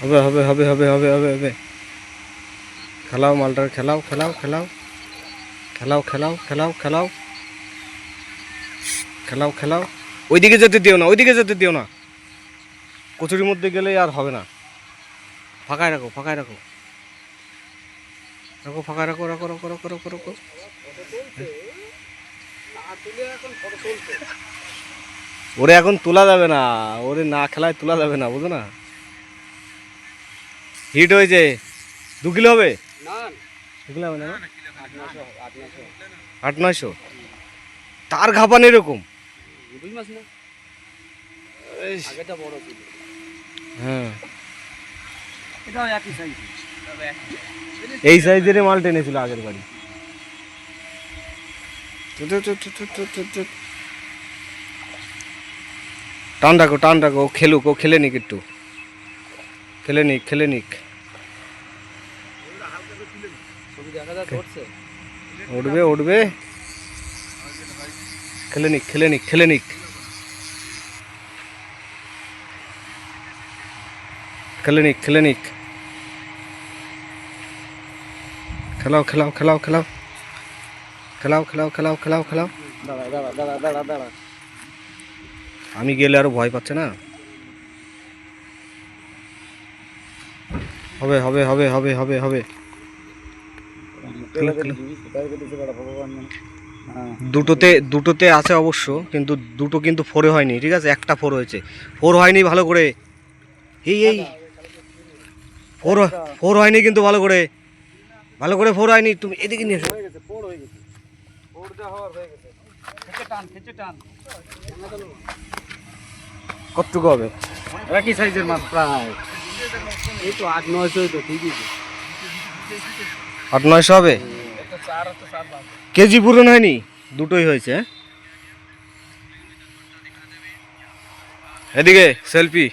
হবে হবে হবে হবে হবে হবে হবে খেলাও মালটার, খেলাও খেলাও খেলাও খেলাও খেলাও খেলাও খেলাও খেলাও খেলাও। ওইদিকে যেতে দিও না, ওইদিকে যেতে দিও না। কচুরির মধ্যে গেলে আর হবে না। ফাঁকায় রাখো, ফাঁকায় রাখো, রাখো ফাঁকায় রাখো, রাখো রাখো রাখো রাখো রাখো। ওরে এখন তোলা যাবে না, ওরে না খেলায় তোলা যাবে না, বুঝো না। হিট হয়েছে। 2 কিলো হবে, 2 কিলো হবে না, 800-900 তার ঘাপান এরকম। হ্যাঁ, এই সাইজের মাল টেনেছিল আগের বাড়ি। টান রাখো, টান রাখো, ও খেলুক, ও খেলে নিক একটু, খেলে নিক, খেলে নিক। উঠবে উঠবে, খেলে নিক, খেলে নিক, খেলে নিক, খেলে নিক, খেলে নিক। খেলাও খেলাও খেলাও খেলাও খেলাও খেলাও খেলাও খেলাও খেলাও। আমি গেলে আরো ভয় পাচ্ছে না। হবে হবে হবে হবে হবে হবে। দুটোতে দুটোতে আছে অবশ্য, কিন্তু দুটো কিন্তু 4-এ হয়নি, ঠিক আছে, একটা 4 হয়েছে। 4 হয়নি ভালো করে, এই এই 4 হয়নি কিন্তু ভালো করে, ভালো করে 4 হয়নি। তুমি এদিকে নিয়ে এসো। কতটুকু হবে? একই সাইজের মাছ প্রায়, এই তো 800-900, তো ঠিকই তো। 800-900 হবে। কেজি পূরণ হয়নি, দুটোই হয়েছে। হ্যাঁ, এদিকে সেলফি।